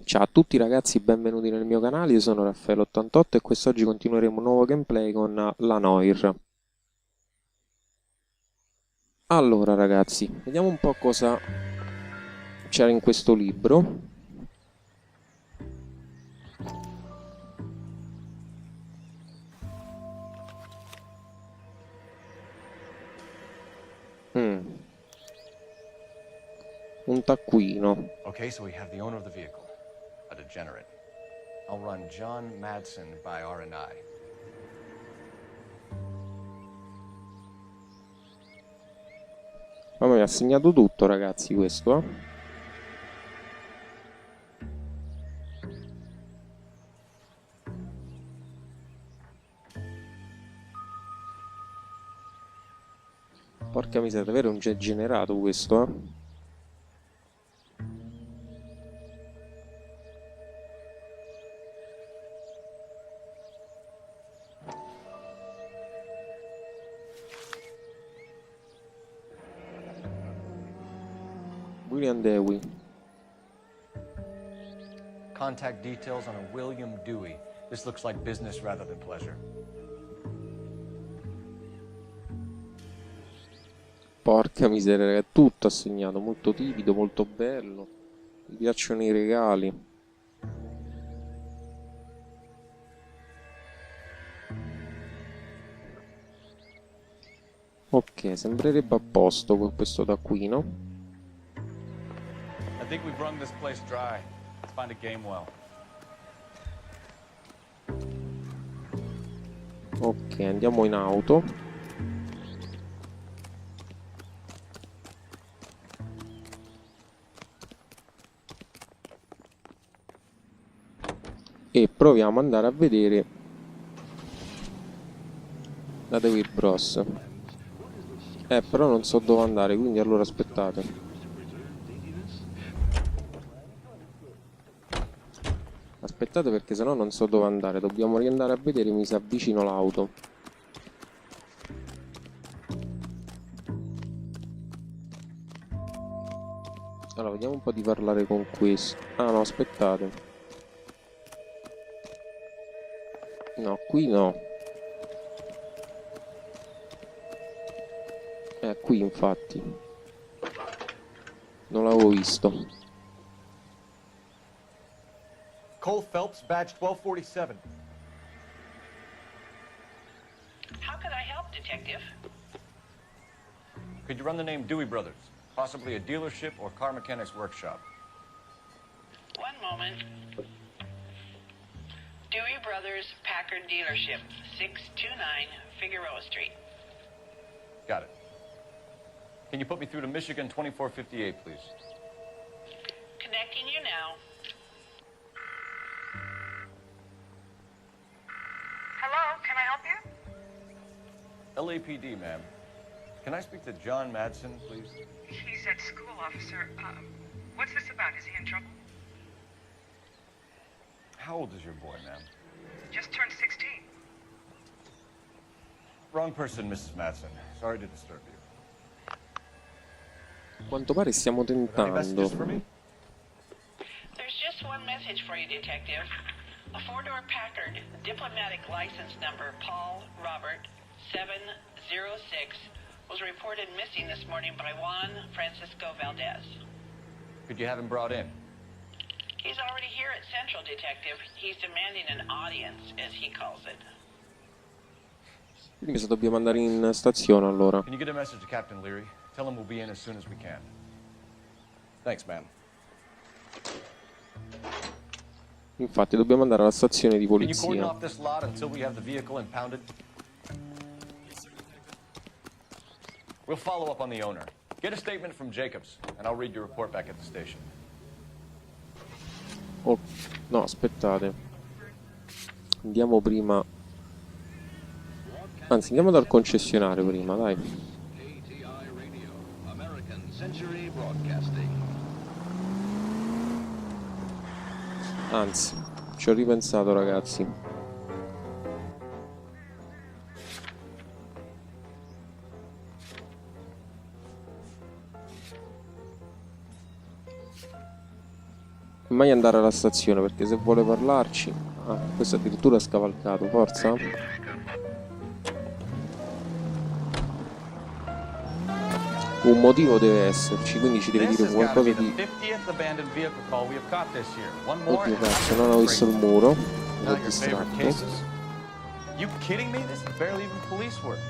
Ciao a tutti ragazzi, benvenuti nel mio canale, io sono Raffaele88 e quest'oggi continueremo un nuovo gameplay con la Noire. Allora ragazzi, vediamo un po' cosa c'era in questo libro. Un taccuino. Okay, so we have the owner of the vehicle, a degenerate. I'll run John Madsen by R&I. Ma mi ha segnato tutto ragazzi questo, eh? Porca miseria, davvero un degenerato questo, eh? William Dewey. Contact details on a William Dewey. This looks like business rather than pleasure. Porca miseria, è tutto assegnato, molto tipido, molto bello. Mi piacciono i regali. Ok, sembrerebbe a posto con questo taccuino. I think we've wrung this place dry. Let's find a game well. Ok, andiamo in auto. E proviamo ad andare a vedere la Devil Bros. Però non so dove andare, quindi allora aspettate. Aspettate perché sennò non so dove andare. Dobbiamo riandare a vedere, mi si avvicino l'auto. Allora, vediamo un po' di parlare con questo. Ah no, aspettate. No, qui no. Qui infatti. Non l'avevo visto. Cole Phelps, badge 1247. How could I help, Detective? Could you run the name Dewey Brothers? Possibly a dealership or car mechanics workshop. One moment. Dewey Brothers Packard Dealership, 629 Figueroa Street. Got it. Can you put me through to Michigan 2458, please? Connecting you now. Hello, can I help you? LAPD, ma'am. Can I speak to John Madsen, please? He's at school, officer. What's this about? Is he in trouble? How old is your boy, ma'am? Just turned 16. Wrong person, Mrs. Madsen. Sorry to disturb you. A quanto pare stiamo Any messages for tentando. me? There's just one message for you, Detective. A four-door Packard, diplomatic license number Paul Robert 706, was reported missing this morning by Juan Francisco Valdez. Could you have him brought in? He's already here at Central, Detective. He's demanding an audience, as he calls it. Quindi se dobbiamo andare in stazione allora. Can you get a message to Captain Leary? Tell him we'll be in as soon as we can. Thanks, ma'am. Infatti dobbiamo andare alla stazione di Can you cordon polizia. off this lot until we have the vehicle impounded? We'll follow up on the owner. Get a statement from Jacobs, and I'll read your report back at the station. Oh, no, aspettate. Andiamo prima. Anzi, andiamo dal concessionario prima, dai. ITA Radio, American Century Broadcasting. Anzi, ci ho ripensato ragazzi. mai andare alla stazione, perché se vuole parlarci... Ah, questo addirittura ha scavalcato, forza. Un motivo deve esserci, quindi ci deve This dire has got to qualcosa be the di... 50th abandoned vehicle call we have caught this year. One more Oddio and I'm cazzo, non ho visto il muro. Mi not ho your favorite distratto. cases. You kidding me? This is barely even police work.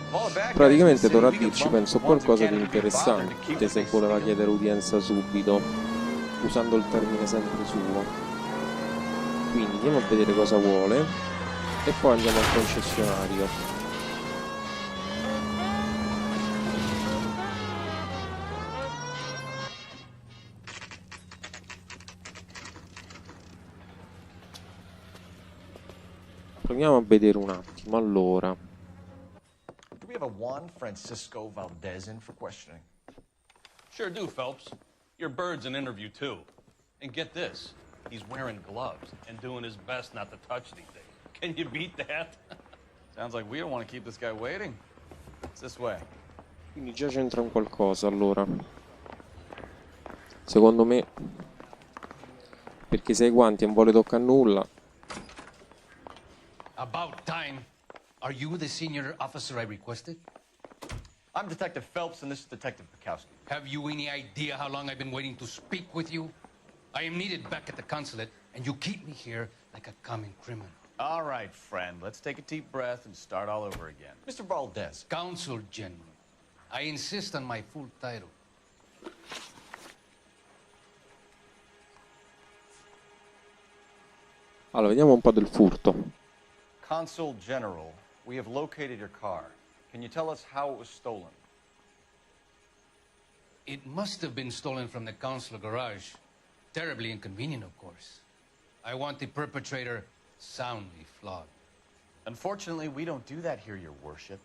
Of all the bad guys in the Praticamente city, dovrà we get dirci, bumped penso, with the ones who qualcosa di can't even be bothered to keep interessante what se they voleva steal. chiedere udienza subito, usando il termine sempre suo. Quindi andiamo a vedere cosa vuole e poi andiamo al concessionario. Proviamo a vedere un attimo, allora. Do we have a Juan Francisco Valdez in for questioning? Sure do, Phelps. Your bird's an interview, too. And get this, he's wearing gloves and doing his best not to touch anything. Can you beat that? Sounds like we don't want to keep this guy waiting. It's this way. Quindi già c'entra un qualcosa, allora. Secondo me, perché se hai guanti e non vuole toccare nulla. About time. Are you the senior officer I requested? I'm Detective Phelps and this is Detective Bukowski. Have you any idea how long I've been waiting to speak with you? I am needed back at the consulate, and you keep me here like a common criminal. All right, friend. Let's take a deep breath and start all over again. Mr. Valdez. Consul General. I insist on my full title. Allora, vediamo un po' del furto. Consul General, we have located your car. Can you tell us how it was stolen? It must have been stolen from the consular garage. Terribly inconvenient, of course. I want the perpetrator soundly flogged. Unfortunately, we don't do that here, your worship.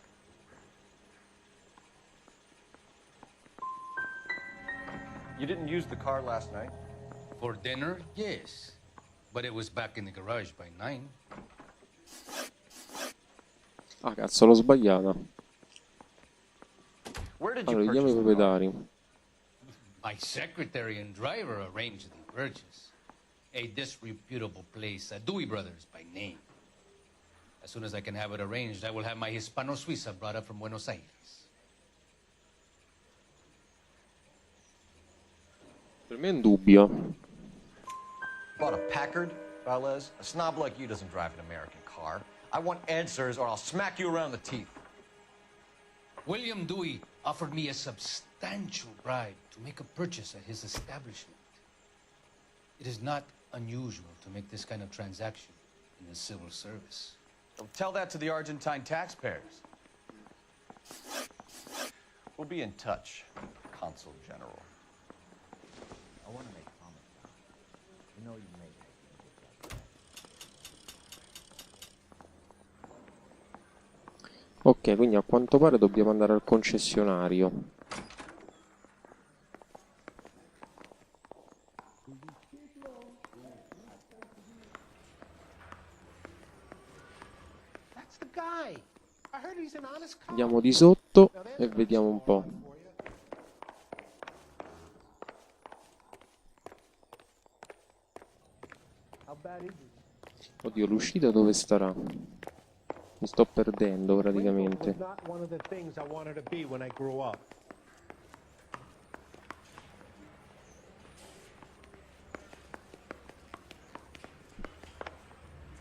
You didn't use the car last night? For dinner, yes. But it was back in the garage by 9. Ah, cazzo, l'ho sbagliata. Where did you Allora, vediamo i purchase the car? proprietari. My secretary and driver arranged the purchase. A disreputable place, Dewey Brothers by name. As soon as I can have it arranged, I will have my Hispano-Suiza brought up from Buenos Aires. Per me è un dubbio. Bought a Packard, Valdez? A snob like you doesn't drive an American car. I want answers or I'll smack you around the teeth. William Dewey offered me a substantial bribe to make a purchase at his establishment. It is not unusual to make this kind of transaction in the civil service. Don't tell that to the Argentine taxpayers. We'll be in touch, Consul General. I want to make a comment now. You know you made it. Ok, quindi a quanto pare dobbiamo andare al concessionario. That's the guy. I heard he's an honest cop. Andiamo di sotto e vediamo un po'. How bad is it? Oddio, l'uscita dove starà? Mi sto perdendo praticamente. Was not one of the things I wanted to be when I grew up.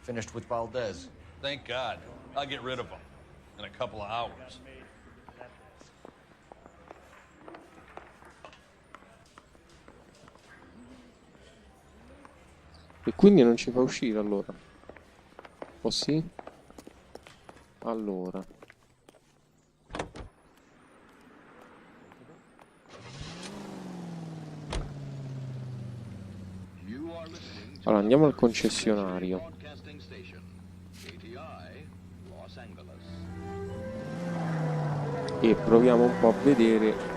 Finished with Valdez. Thank God. I'll get rid of him in a couple of hours. E quindi non ci fa uscire allora? O sì? Allora. You are listening to Allora andiamo al concessionario. Broadcasting Station, ITA, Los Angeles. E proviamo un po' a vedere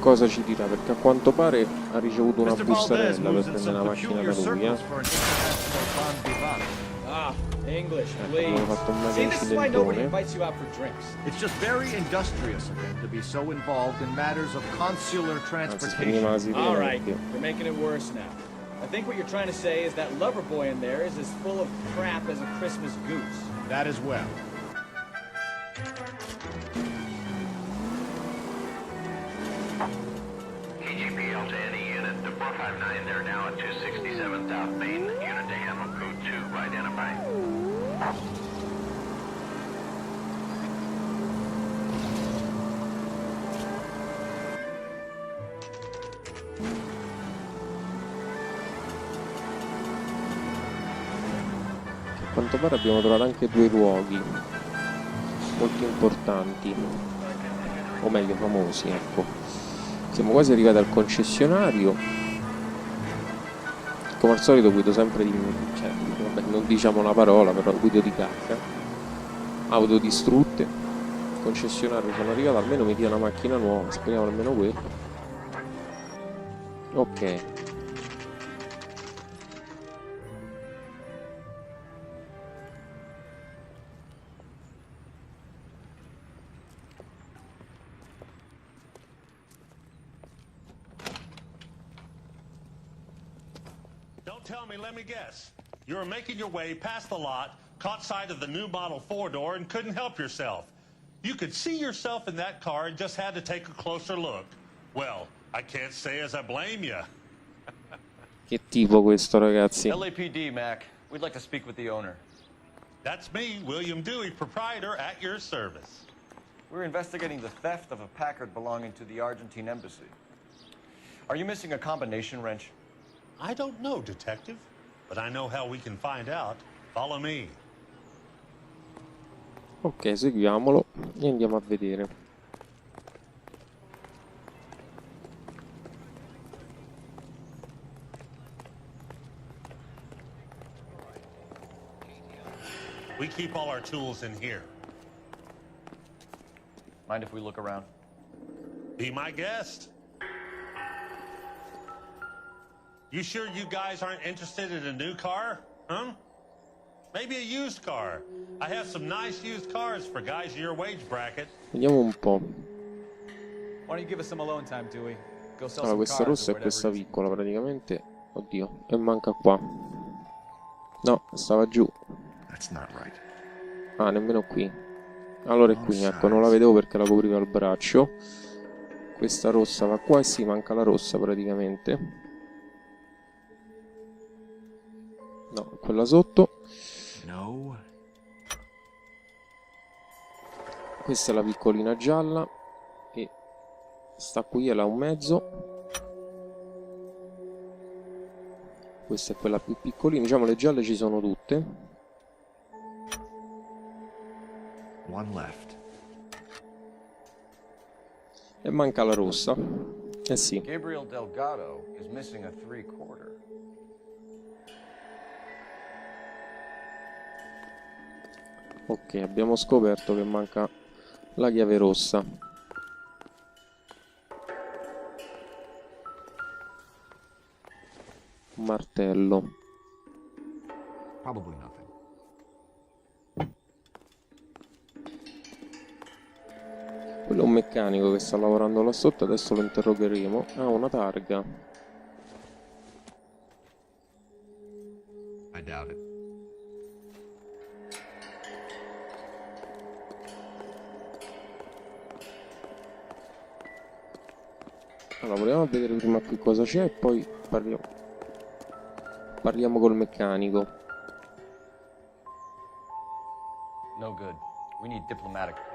cosa ci dirà, perché a quanto pare ha ricevuto una Mr. Valdez bustarella per moves in prendere some la macchina peculiar da lui, circles for an international bon vivant. English, Abbiamo please. fatto un See, this is why nobody incidentone. invites you out for drinks. It's just very industrious of him to be so involved in matters of consular Anzi, finiva la transportation. sirena All right, perché you're making it worse now. I think what you're trying to say is that lover boy in there is as full of crap as a Christmas goose. That as well. KGPL to any unit. The 459, they're now at 267 South Main. Unit to handle code 2, identify. a quanto pare abbiamo trovato anche due luoghi molto importanti, o meglio famosi, ecco. Siamo quasi arrivati al concessionario. Come al solito guido sempre di... cioè, vabbè, non diciamo una parola, però guido di cacca. Auto distrutte. Concessionario, sono arrivato, almeno mi dia una macchina nuova, speriamo almeno quello. Ok. Don't tell me, let me guess. You were making your way past the lot, caught sight of the new model four-door, and couldn't help yourself. You could see yourself in that car and just had to take a closer look. Well, I can't say as I blame you. Che tipo questo, ragazzi? LAPD, Mac. We'd like to speak with the owner. That's me, William Dewey, proprietor, at your service. We're investigating the theft of a Packard belonging to the Argentine embassy. Are you missing a combination wrench? I don't know, detective, but I know how we can find out. Follow me. Ok, seguiamolo e andiamo a vedere. We keep all our tools in here. Mind if we look around? Be my guest. You sure you guys aren't interested in a new car? Huh? Maybe a used car. I have some nice used cars for guys in your wage bracket. Vediamo un po'. Why don't you give us some alone time, Dewey? Go sell Allora, some questa cars rossa or e questa whatever. piccola praticamente. Oddio, e manca qua. No, stava giù. That's not right. Ah, nemmeno qui. Allora è qui, ecco, non la vedevo perché la copriva il braccio. Questa rossa va qua e sì, manca la rossa praticamente. No, quella sotto. No. Questa è la piccolina gialla. E sta qui, è la un mezzo. Questa è quella più piccolina. Diciamo le gialle ci sono tutte. One left. E manca la rossa. Eh sì. Gabriel Delgado is missing a 3/4. Ok, abbiamo scoperto che manca la chiave rossa. Un martello. Probably nothing. Quello è un meccanico che sta lavorando là sotto, adesso lo interrogheremo. Ah, una targa. I doubt it. Allora, proviamo a vedere prima qui cosa c'è e poi parliamo col meccanico. No good. We need diplomatic plates.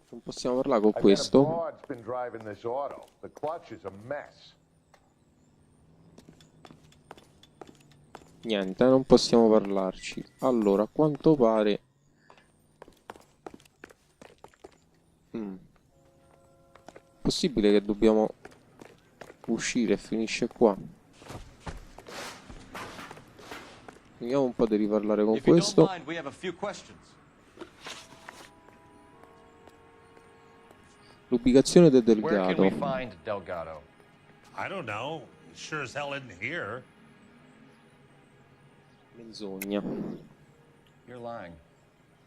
Non possiamo parlare con questo. Been driving this auto. The clutch is a mess. Niente, non possiamo parlarci. Allora, a quanto pare... Possibile che dobbiamo uscire e finisce qua. Vediamo un po' di riparlare con If you don't questo. mind, we have a few questions. L'ubicazione del Where can we Delgado. find Delgado? I don't know. He sure as hell isn't here. Menzogna. You're lying.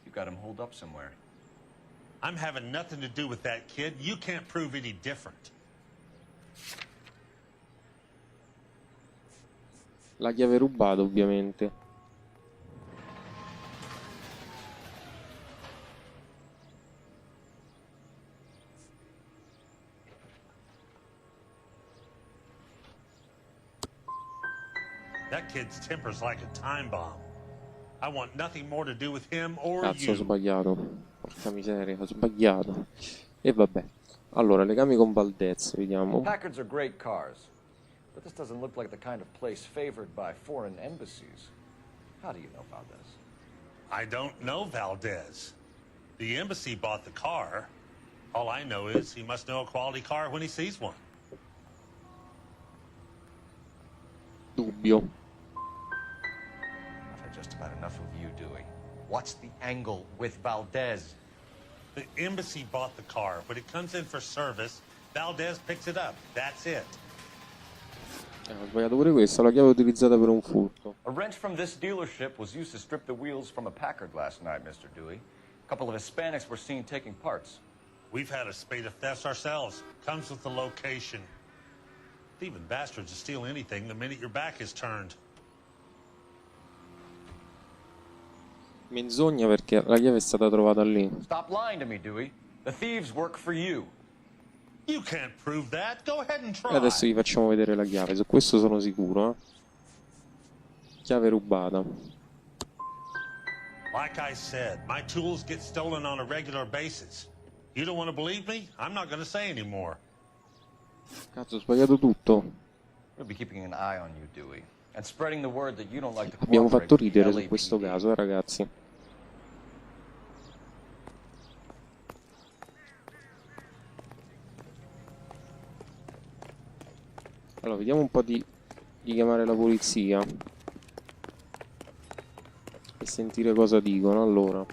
You got him holed up somewhere. I'm having nothing to do with that kid. You can't prove any different. La chiave rubata, ovviamente. That kid's temper's like a time bomb. I want nothing more to do with him or Cazzo, ho you. sbagliato. Porca miseria, ho sbagliato. E vabbè. Allora, legami con Valdez, vediamo. Packards are great cars, but this doesn't look like the kind of place favored by foreign embassies. How do you know about this? I don't know Valdez. The embassy bought the car. All I know is he must know a quality car when he sees one. Dubbio. I've had just about enough of you, Dewey. What's the angle with Valdez? The embassy bought the car. When it comes in for service, Valdez picks it up. That's it. Ho sbagliato pure questa, la chiave utilizzata per un furto. A wrench from this dealership was used to strip the wheels from a Packard last night, Mr. Dewey. A couple of Hispanics were seen taking parts. We've had a spate of thefts ourselves. Comes with the location. Thieving bastards will steal anything the minute your back is turned. Menzogna perché la chiave è stata trovata lì. Stop lying to me, Dewey. The thieves work for you. You can't prove that. Go ahead and try. E adesso vi facciamo vedere la chiave, su questo sono sicuro. Chiave rubata. Like I said, my tools get stolen on a regular basis. You don't want to believe me? I'm not going to say anymore. Cazzo, ho sbagliato tutto. We'll be keeping an eye on you, Dewey, and spreading the word that you don't like to Abbiamo cooperate fatto with the ridere su LAPD. questo caso, ragazzi. Allora, vediamo un po' di chiamare la polizia e sentire cosa dicono. Allora,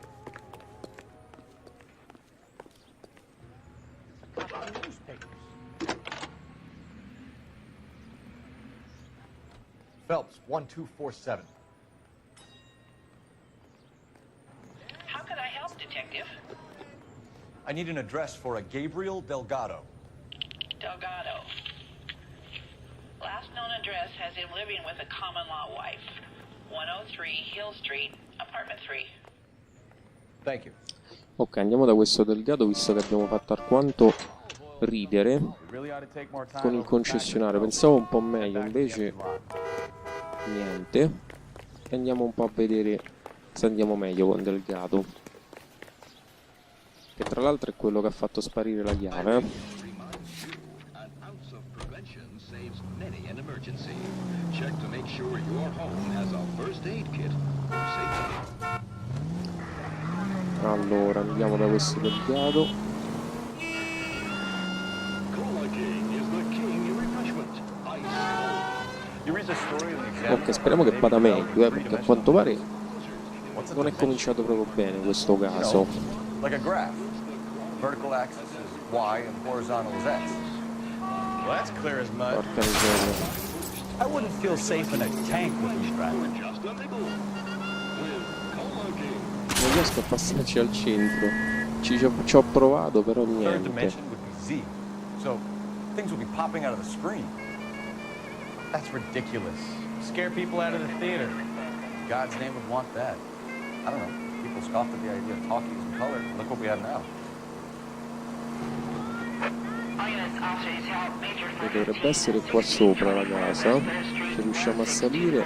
Phelps, 1247. How can I help, Detective? I need an address for a Gabriel Delgado. Delgado. Last known address has him living with a common-law wife. 103 Hill Street, apartment 3. Thank you. ok, andiamo da questo Delgado, visto che abbiamo fatto alquanto ridere con il concessionario. Pensavo un po' meglio, invece niente. E andiamo un po' a vedere se andiamo meglio con Delgado, che tra l'altro è quello che ha fatto sparire la chiave. Allora, andiamo da questo Delgado. Ok, speriamo che vada meglio, perché a quanto pare non è cominciato proprio bene questo caso. Like a graph. Vertical axis is Y and horizontal is X. Well, that's clear as mud. Porca miseria. I wouldn't feel safe in a tank with you driving. Non riesco a passarci al centro. Ci ho provato, però Third niente. dimension would be Z. So things will be popping out of the screen. That's ridiculous. Scare people out of the theater. God's name would want that. I don't know. People scoffed at the idea of talkies in color. Look what we have now. E dovrebbe essere qua sopra la casa. Se riusciamo a salire.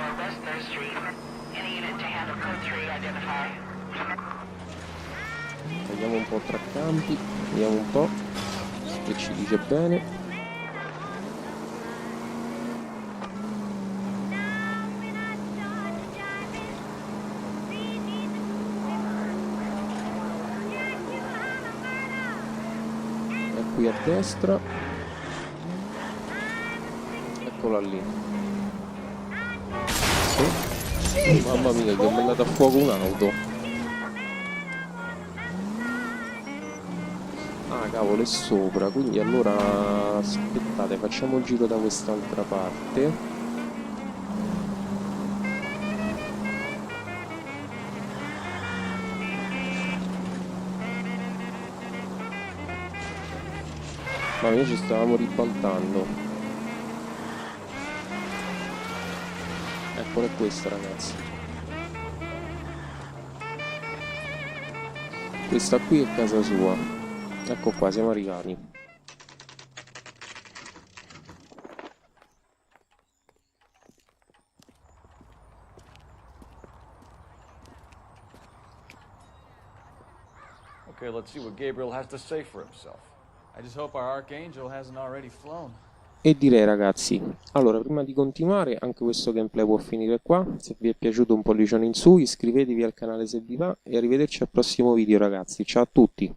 Vediamo un po' tra campi. Vediamo un po' che ci dice bene. Qui a destra, eccola lì. Sì. Mamma mia, gli ho mandato a fuoco un'auto. Ah, cavolo, è sopra, quindi allora aspettate, facciamo il giro da quest'altra parte. Ma noi ci stavamo ribaltando. Eccola questa, ragazzi. Questa qui è casa sua. Ecco qua, siamo arrivati. Okay, let's see what Gabriel has to say for himself. I just hope our Archangel hasn't already flown. E direi, ragazzi, allora prima di continuare anche questo gameplay può finire qua. Se vi è piaciuto un pollicione in su, iscrivetevi al canale se vi va e arrivederci al prossimo video, ragazzi. Ciao a tutti.